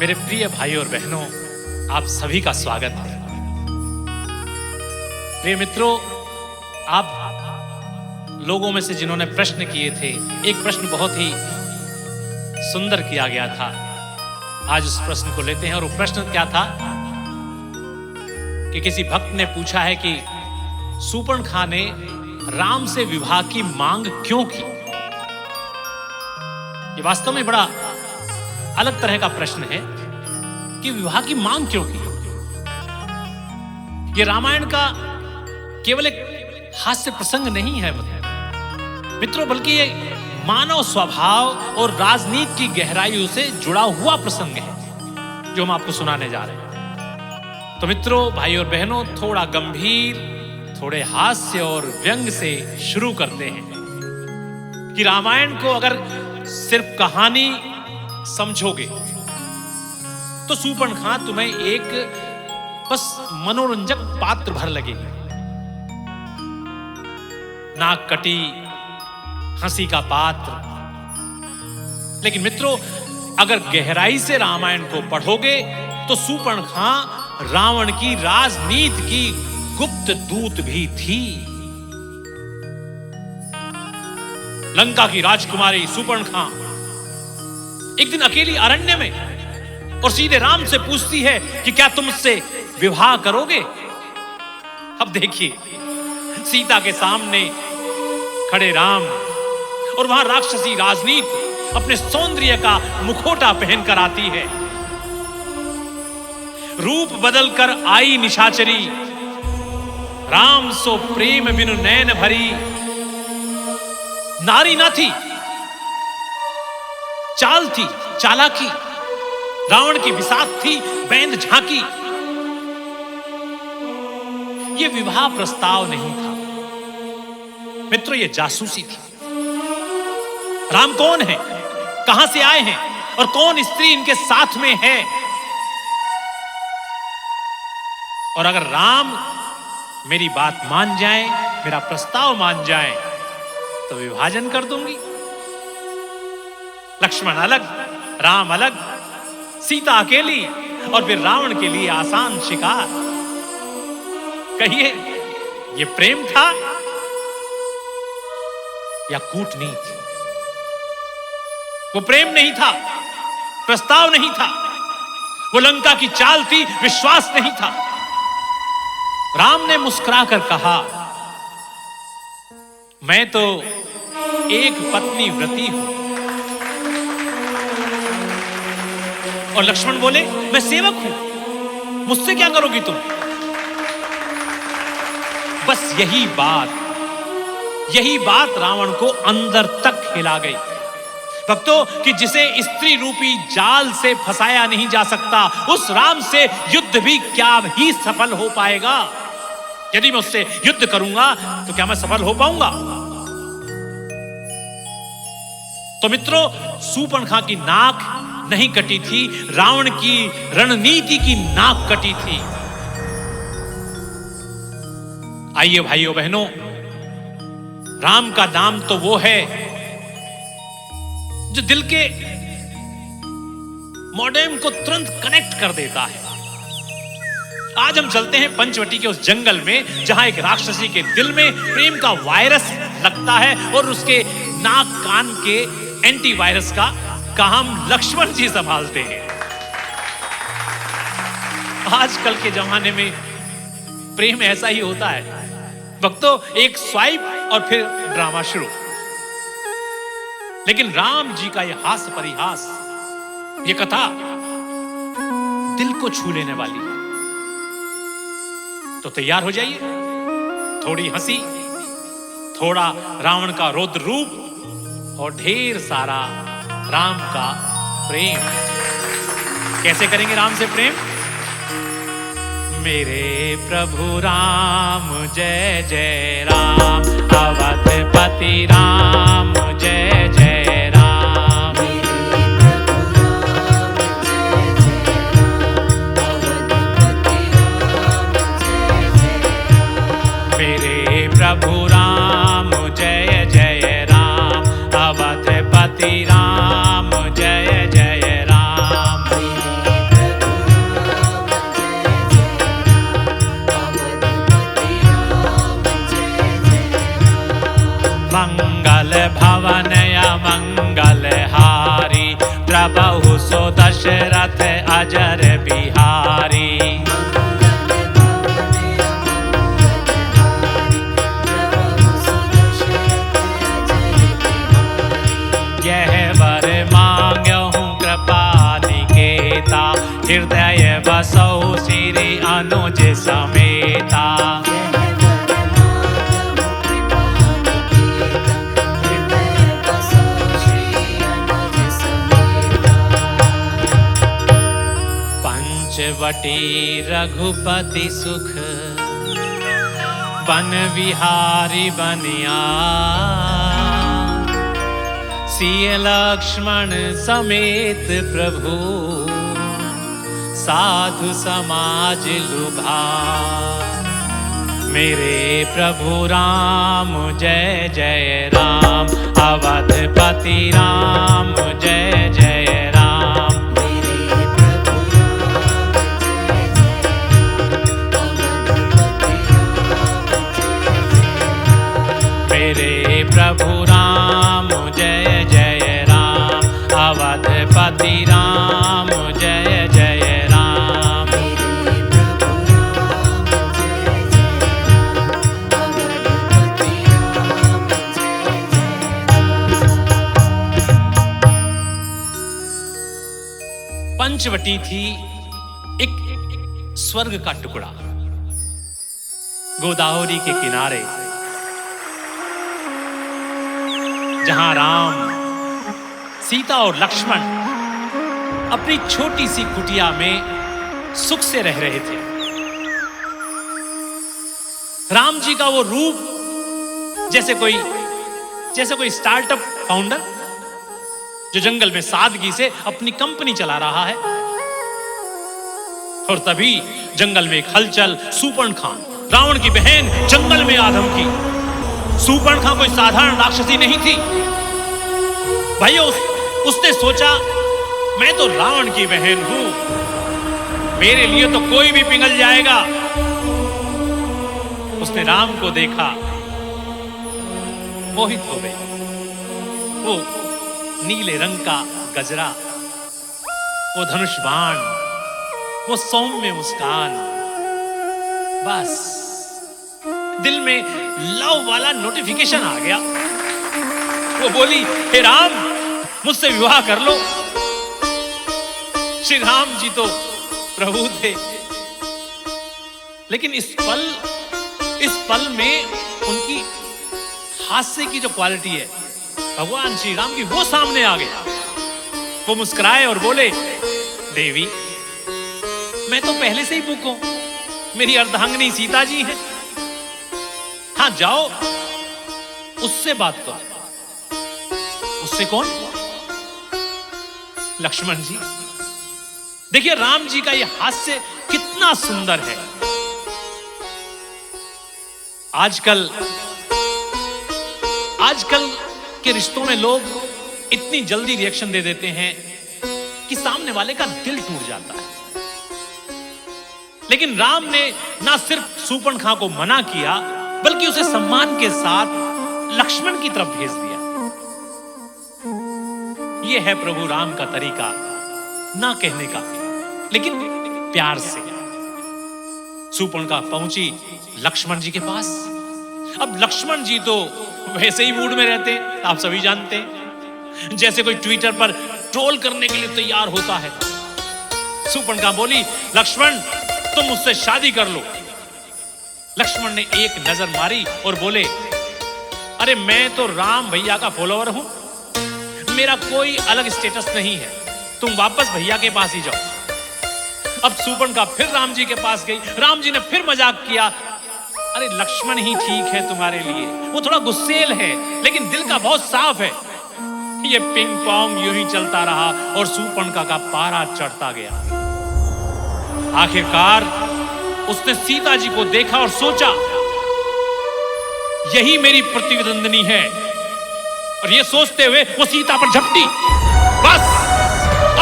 मेरे प्रिय भाइयों और बहनों, आप सभी का स्वागत है। प्रिय मित्रों, आप लोगों में से जिन्होंने प्रश्न किए थे, एक प्रश्न बहुत ही सुंदर किया गया था। आज उस प्रश्न को लेते हैं। और वो प्रश्न क्या था कि किसी भक्त ने पूछा है कि शूर्पणखा ने राम से विवाह की मांग क्यों की। ये वास्तव में बड़ा अलग तरह का प्रश्न है कि विवाह की मांग क्यों की। ये रामायण का केवल एक हास्य प्रसंग नहीं है मित्रों, बल्कि ये मानव स्वभाव और राजनीति की गहराइयों से जुड़ा हुआ प्रसंग है जो हम आपको सुनाने जा रहे हैं। तो मित्रों, भाइयों और बहनों, थोड़ा गंभीर, थोड़े हास्य और व्यंग से शुरू करते हैं कि रामायण को अगर सिर्फ कहानी समझोगे तो शूर्पणखा तुम्हें एक बस मनोरंजक पात्र भर लगेगी। नाक कटी हंसी का पात्र। लेकिन मित्रों, अगर गहराई से रामायण को पढ़ोगे तो शूर्पणखा रावण की राजनीति की गुप्त दूत भी थी। लंका की राजकुमारी शूर्पणखा एक दिन अकेली अरण्य में और सीधे राम से पूछती है कि क्या तुम मुझसे विवाह करोगे। अब देखिए, सीता के सामने खड़े राम और वहां राक्षसी राजनीति अपने सौंदर्य का मुखौटा पहनकर आती है। रूप बदलकर आई निशाचरी, राम सो प्रेम बिनु नैन भरी। नारी ना थी, चाल थी चालाकी, रावण की विसात थी बैंद झांकी। यह विवाह प्रस्ताव नहीं था मित्रों, यह जासूसी थी। राम कौन है, कहां से आए हैं और कौन स्त्री इनके साथ में है। और अगर राम मेरी बात मान जाए, मेरा प्रस्ताव मान जाए, तो विभाजन कर दूंगी। लक्ष्मण अलग, राम अलग, सीता अकेली और फिर रावण के लिए आसान शिकार। कहिए, ये प्रेम था या कूटनीति? वो प्रेम नहीं था, प्रस्ताव नहीं था, वो लंका की चाल थी, विश्वास नहीं था। राम ने मुस्कुराकर कहा, मैं तो एक पत्नी व्रती हूं। और लक्ष्मण बोले, मैं सेवक हूं, मुझसे क्या करोगी तुम। बस यही बात रावण को अंदर तक हिला गई। भक्तों, कि जिसे स्त्री रूपी जाल से फंसाया नहीं जा सकता, उस राम से युद्ध भी क्या ही सफल हो पाएगा। यदि मैं उससे युद्ध करूंगा तो क्या मैं सफल हो पाऊंगा। तो मित्रों, शूर्पणखा की नाक नहीं कटी थी, रावण की रणनीति की नाक कटी थी। आइए भाइयों बहनों, राम का नाम तो वो है जो दिल के मॉडेम को तुरंत कनेक्ट कर देता है। आज हम चलते हैं पंचवटी के उस जंगल में जहां एक राक्षसी के दिल में प्रेम का वायरस लगता है और उसके नाक कान के एंटीवायरस का काम लक्ष्मण जी संभालते हैं। आजकल के जमाने में प्रेम ऐसा ही होता है भक्तों, एक स्वाइप और फिर ड्रामा शुरू। लेकिन राम जी का यह हास्य परिहास, यह कथा दिल को छू लेने वाली है। तो तैयार हो जाइए, थोड़ी हंसी, थोड़ा रावण का रौद्र रूप और ढेर सारा राम का प्रेम। कैसे करेंगे राम से प्रेम? मेरे प्रभु राम जय जय राम, अवधपति राम जय जय राम। मेरे प्रभु राम जय जय राम, अवधपति राम जय जय राम। मंगल भवन मंगल हारी, प्रभु सो दशरथ अजर बिहारी। यह वर मांग्यहूँ कृपा निकेता, हृदय बसौ श्री अनुज समेता। पंचवटी रघुपति सुख, वन विहारी बनिया। सिय लक्ष्मण समेत प्रभु, साधु समाज लुभा। मेरे प्रभु राम जय जय राम, अवधपति राम जय जय राम। मेरे प्रभु राम जय जय राम, अवधपति राम जय जय राम। पंचवटी थी एक स्वर्ग का टुकड़ा, गोदावरी के किनारे, जहां राम, सीता और लक्ष्मण अपनी छोटी सी कुटिया में सुख से रह रहे थे। राम जी का वो रूप जैसे कोई स्टार्टअप फाउंडर जो जंगल में सादगी से अपनी कंपनी चला रहा है। और तभी जंगल में एक हलचल, सूर्पणखा, रावण की बहन, जंगल में आधम की। सूर्पणखा कोई साधारण राक्षसी नहीं थी भाइयों। उसने सोचा मैं तो रावण की बहन हूं, मेरे लिए तो कोई भी पिघल जाएगा। उसने राम को देखा, मोहित हो गई। वो नीले रंग का गजरा, वो धनुष बाण, वो सौम्य मुस्कान, बस दिल में लव वाला नोटिफिकेशन आ गया। वो बोली, हे राम, मुझसे विवाह कर लो। श्री राम जी तो प्रभु थे, लेकिन इस पल में उनकी हास्य की जो क्वालिटी है भगवान श्री राम की, वो सामने आ गया। वो मुस्कुराए और बोले, देवी, मैं तो पहले से ही बुक हूं, मेरी अर्धांगिनी सीता जी है। हाँ जाओ, उससे बात करो। उससे कौन? लक्ष्मण जी। देखिए राम जी का यह हास्य कितना सुंदर है। आजकल के रिश्तों में लोग इतनी जल्दी रिएक्शन दे देते हैं कि सामने वाले का दिल टूट जाता है। लेकिन राम ने ना सिर्फ सूर्पणखा को मना किया, बल्कि उसे सम्मान के साथ लक्ष्मण की तरफ भेज दिया। यह है प्रभु राम का तरीका, ना कहने का, लेकिन प्यार से। सूर्पणखा पहुंची लक्ष्मण जी के पास। अब लक्ष्मण जी तो वैसे ही मूड में रहते, आप सभी जानते हैं, जैसे कोई ट्विटर पर ट्रोल करने के लिए तैयार होता है। सूर्पणखा बोली, लक्ष्मण तुम मुझसे शादी कर लो। लक्ष्मण ने एक नजर मारी और बोले, अरे मैं तो राम भैया का फॉलोअर हूं, मेरा कोई अलग स्टेटस नहीं है, तुम वापस भैया के पास ही जाओ। अब सूर्पणखा फिर राम जी के पास गई। राम जी ने फिर मजाक किया, अरे लक्ष्मण ही ठीक है तुम्हारे लिए, वो थोड़ा गुस्सेल है लेकिन दिल का बहुत साफ है। ये पिंग पोंग यूं ही चलता रहा और सूर्पणखा का पारा चढ़ता गया। आखिरकार उसने सीता जी को देखा और सोचा, यही मेरी प्रतिद्वंदिनी है, और ये सोचते हुए वो सीता पर झपटी। बस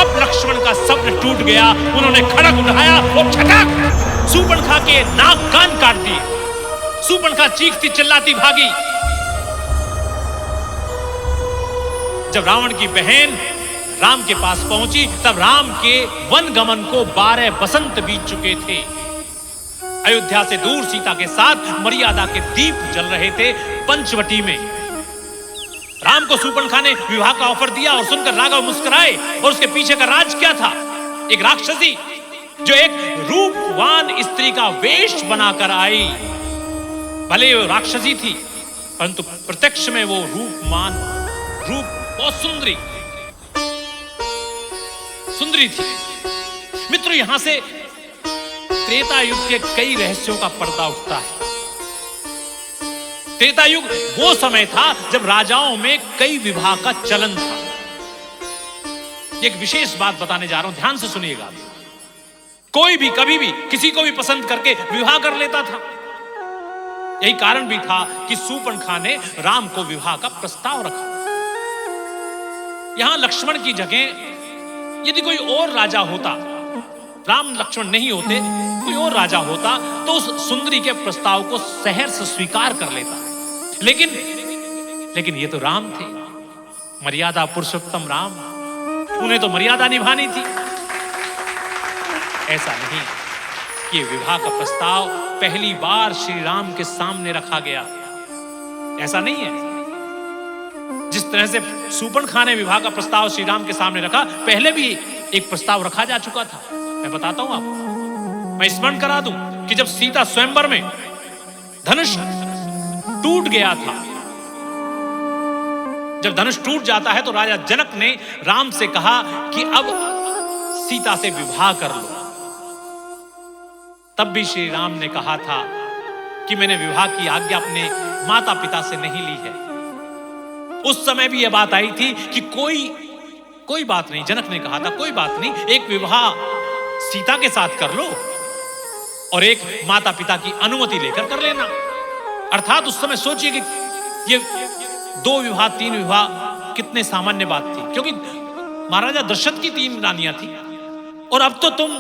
अब लक्ष्मण का सब्र टूट गया। उन्होंने खड़ग उठाया और छटाक सूर्पणखा के नाक कान काट दिए। सूर्पणखा चीखती चिल्लाती भागी। जब रावण की बहन राम के पास पहुंची तब राम के वन गमन को 12 बसंत बीत चुके थे। अयोध्या से दूर सीता के साथ मर्यादा के दीप जल रहे थे पंचवटी में। राम को शूर्पणखा ने विवाह का ऑफर दिया और सुनकर राघव मुस्कुराए। और उसके पीछे का राज क्या था? एक राक्षसी जो एक रूपवान स्त्री का वेश बनाकर आई। भले वो राक्षसी थी परंतु प्रत्यक्ष में वो रूप बहुत सुंदरी थी। मित्रों, यहां से त्रेता युग के कई रहस्यों का पर्दा उठता है। त्रेता युग वो समय था जब राजाओं में कई विवाह का चलन था। एक विशेष बात बताने जा रहा हूं, ध्यान से सुनिएगा। कोई भी कभी भी किसी को भी पसंद करके विवाह कर लेता था। यही कारण भी था कि शूर्पणखा ने राम को विवाह का प्रस्ताव रखा। यहां लक्ष्मण की जगह यदि कोई और राजा होता, राम लक्ष्मण नहीं होते, कोई और राजा होता तो उस सुंदरी के प्रस्ताव को सहर्ष स्वीकार कर लेता। लेकिन ये तो राम थे, मर्यादा पुरुषोत्तम राम, उन्हें तो मर्यादा निभानी थी। ऐसा नहीं कि ये विवाह का प्रस्ताव पहली बार श्री राम के सामने रखा गया, ऐसा नहीं है। जिस तरह से शूर्पणखा ने विवाह का प्रस्ताव श्री राम के सामने रखा, पहले भी एक प्रस्ताव रखा जा चुका था। मैं बताता हूं आपको, मैं स्मरण करा दूं कि जब सीता स्वयंवर में धनुष टूट गया था, जब धनुष टूट जाता है तो राजा जनक ने राम से कहा कि अब सीता से विवाह कर लो। तब भी श्री राम ने कहा था कि मैंने विवाह की आज्ञा अपने माता पिता से नहीं ली है। उस समय भी यह बात आई थी कि कोई बात नहीं, जनक ने कहा था कोई बात नहीं, एक विवाह सीता के साथ कर लो और एक माता पिता की अनुमति लेकर कर लेना। अर्थात उस समय सोचिए कि ये 2 विवाह 3 विवाह कितने सामान्य बात थी, क्योंकि महाराजा दशरथ की 3 रानियां थी और अब तो तुम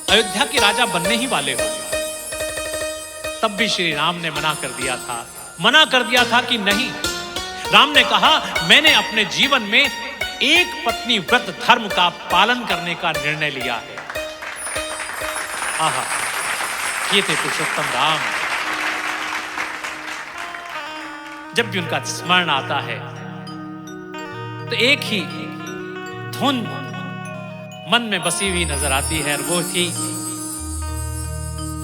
अयोध्या के राजा बनने ही वाले हो। तब भी श्री राम ने मना कर दिया था कि नहीं। राम ने कहा, मैंने अपने जीवन में एक पत्नी व्रत धर्म का पालन करने का निर्णय लिया है। आहा, ये थे पुरुषोत्तम राम। जब भी उनका स्मरण आता है तो एक ही धुन मन में बसी हुई नजर आती है, और वो थी,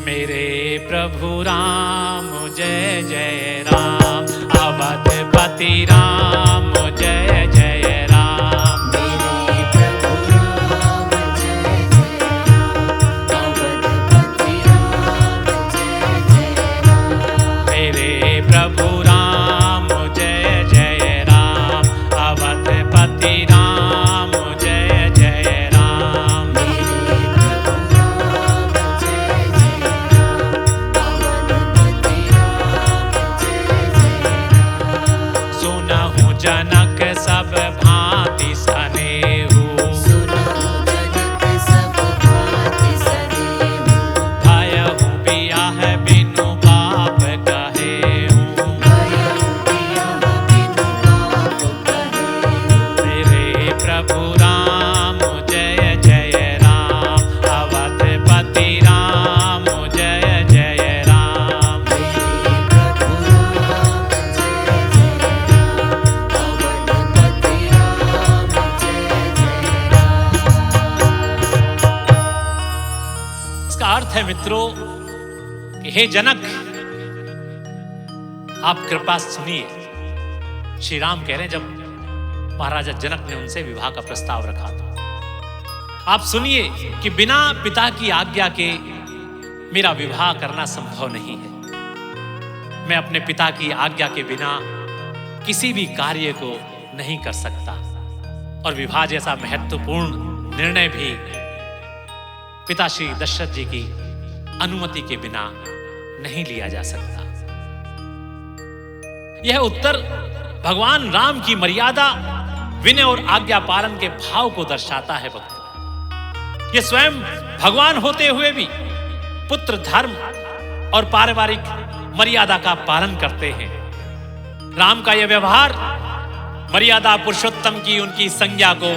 मेरे प्रभु राम जय जय राम, अवधपति राम जय जय राम। मेरे प्रभु राम जय जय राम, अवधपति राम जय जय राम। मेरे प्रभु राम जय जय राम, अवधपति राम जय जय राम। मेरे प्रभु राम जय जय राम, अवधपति राम जय जय राम। सुनहु जनक सब भांति सनेहु, सुनहु जनक सब भांति सनेहु, भयहु बियाह बिनु बाप कहेहु। भयहु बियाह बिनु बाप कहेहु। मेरे प्रभु राम जय जय राम, अवधपति राम जय जय राम। मेरे प्रभु राम जय जय राम, अवधपति राम जय जय राम। इसका अर्थ है मित्रों कि हे जनक, आप कृपा सुनिए। श्री राम कह रहे हैं, जब महाराजा जनक ने उनसे विवाह का प्रस्ताव रखा था, आप सुनिए कि बिना पिता की आज्ञा के मेरा विवाह करना संभव नहीं है। मैं अपने पिता की आज्ञा के बिना किसी भी कार्य को नहीं कर सकता, और विवाह जैसा महत्वपूर्ण निर्णय भी पिता श्री दशरथ जी की अनुमति के बिना नहीं लिया जा सकता। यह उत्तर भगवान राम की मर्यादा, विनय और आज्ञा पालन के भाव को दर्शाता है। भक्त ये स्वयं भगवान होते हुए भी पुत्र धर्म और पारिवारिक मर्यादा का पालन करते हैं। राम का यह व्यवहार मर्यादा पुरुषोत्तम की उनकी संज्ञा को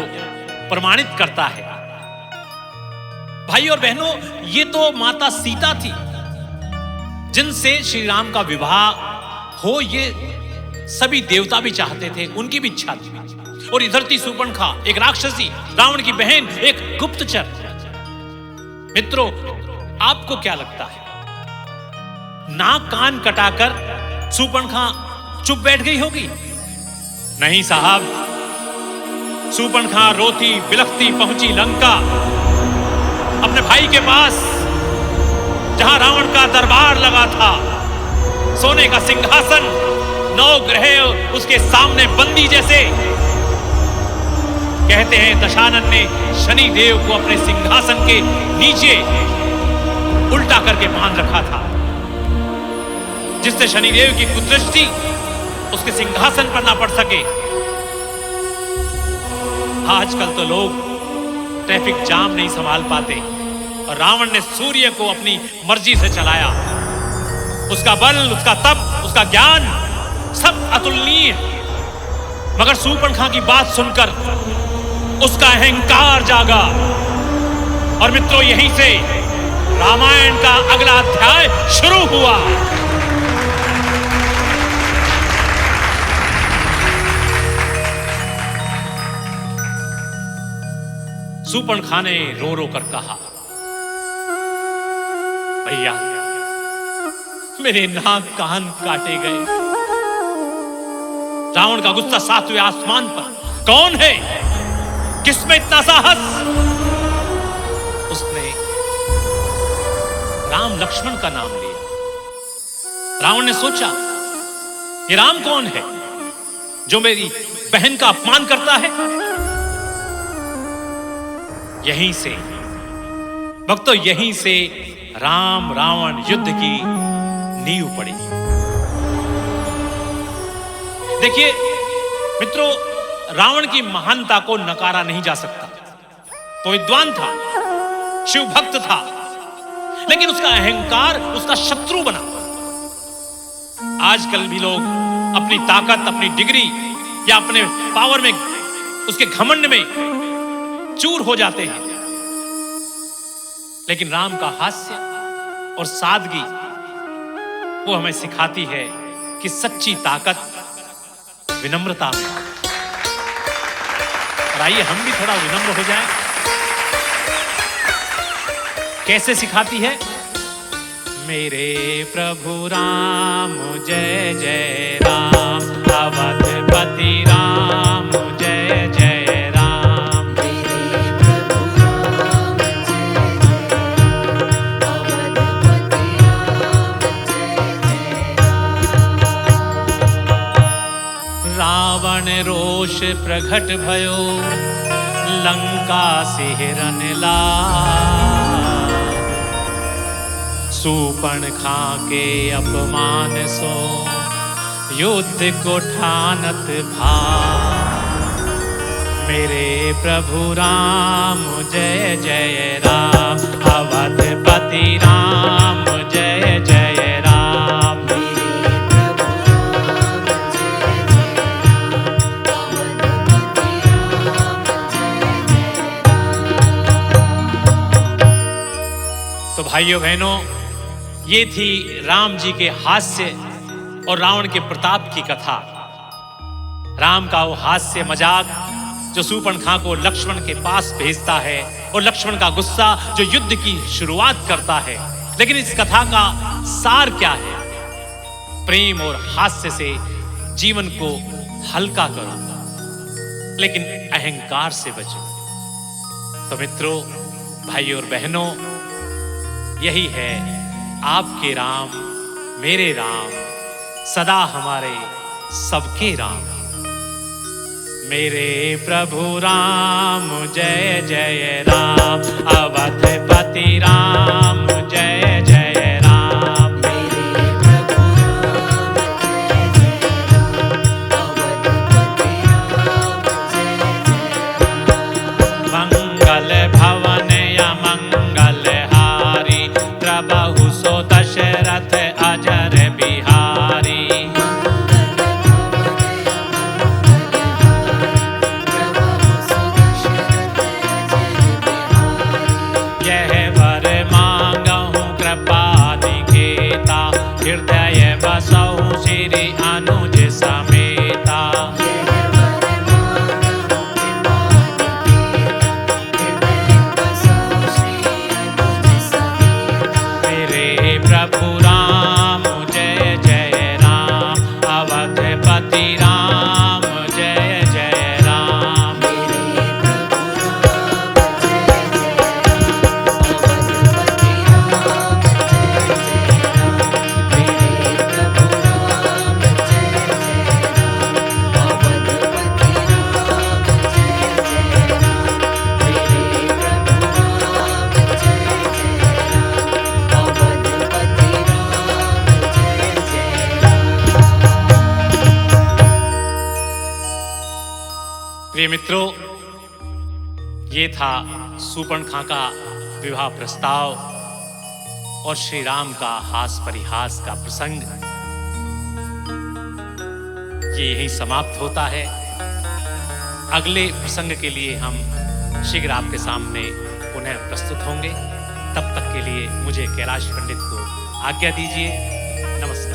प्रमाणित करता है। भाई और बहनों, ये तो माता सीता थी जिनसे श्री राम का विवाह हो, ये सभी देवता भी चाहते थे, उनकी भी इच्छा थी। और इधर थी शूर्पणखा, एक राक्षसी, रावण की बहन, एक गुप्तचर। मित्रों, आपको क्या लगता है, नाक कान कटाकर शूर्पणखा चुप बैठ गई होगी? नहीं साहब, शूर्पणखा रोती बिलखती पहुंची लंका, अपने भाई के पास जहां रावण का दरबार लगा था, सोने का सिंहासन, 9 ग्रह उसके सामने बंदी जैसे। कहते हैं दशानन ने शनि देव को अपने सिंहासन के नीचे उल्टा करके बांध रखा था, जिससे शनिदेव की कुदृष्टि उसके सिंहासन पर ना पड़ सके। आजकल तो लोग ट्रैफिक जाम नहीं संभाल पाते, और रावण ने सूर्य को अपनी मर्जी से चलाया। उसका बल, उसका तप, उसका ज्ञान सब अतुलनीय, मगर शूर्पणखा की बात सुनकर उसका अहंकार जागा। और मित्रों, यहीं से रामायण का अगला अध्याय शुरू हुआ। शूर्पणखा ने रो रो कर कहा, भैया मेरे नाक कान काटे गए। रावण का गुस्सा 7वें आसमान पर। कौन है, किसमें इतना साहस? उसने राम लक्ष्मण का नाम लिया। रावण ने सोचा, ये राम कौन है जो मेरी बहन का अपमान करता है? यहीं से भक्तों, यहीं से राम रावण युद्ध की नींव पड़ी। देखिए मित्रों, रावण की महानता को नकारा नहीं जा सकता। तो विद्वान था, शिव भक्त था, लेकिन उसका अहंकार उसका शत्रु बना। आजकल भी लोग अपनी ताकत, अपनी डिग्री या अपने पावर में, उसके घमंड में चूर हो जाते हैं। लेकिन राम का हास्य और सादगी वो हमें सिखाती है कि सच्ची ताकत विनम्रता में। और आइए हम भी थोड़ा विनम्र हो जाएं। कैसे सिखाती है? मेरे प्रभु राम जय जय राम, अवधपति राम जय जय राम। मेरे प्रभु राम जय जय राम, अवधपति राम जय जय राम। रावण रोष प्रगट भयो, लंका सिहरन लाग। शूर्पणखा के अपमान सो, युद्ध को ठानत भाग। मेरे प्रभु राम जय जय राम, अवधपति राम जय जय राम। मेरे प्रभु राम जय जय राम, अवधपति राम जय जय राम। तो भाइयों बहनों, ये थी राम जी के हास्य और रावण के प्रताप की कथा। राम का वो हास्य मजाक जो शूर्पणखा को लक्ष्मण के पास भेजता है, और लक्ष्मण का गुस्सा जो युद्ध की शुरुआत करता है। लेकिन इस कथा का सार क्या है? प्रेम और हास्य से जीवन को हल्का करो, लेकिन अहंकार से बचो। तो मित्रों, भाइयों और बहनों, यही है आपके राम, मेरे राम, सदा हमारे सबके राम। मेरे प्रभु राम जय जय राम, अवधपति राम जय जय राम। मेरे प्रभु राम जय जय राम, अवधपति राम जय जय राम। मंगल भवन या मंगल हारी, प्रभु सो दशरथ अजर बिहारी। मंगल भवन या मंगल मुझे समेता। यह वर मांगहु कृपा निकेता, हृदय बसो श्री अनुज समेता। मेरे प्रभु राम जय जय राम, अवधपति राम जय जय राम। मेरे प्रभु राम जय जय राम, अवधपति राम जय जय राम। मेरे प्रभु राम जय जय राम, अवधपति राम जय जय राम। मेरे प्रभु राम जय जय राम, अवधपति राम जय जय राम। प्रिय मित्रों, ये था सूर्पणखा का विवाह प्रस्ताव और श्री राम का हास परिहास का प्रसंग। ये यहीं समाप्त होता है। अगले प्रसंग के लिए हम शीघ्र आपके सामने पुनः प्रस्तुत होंगे। तब तक के लिए मुझे कैलाश पंडित को आज्ञा दीजिए। नमस्कार।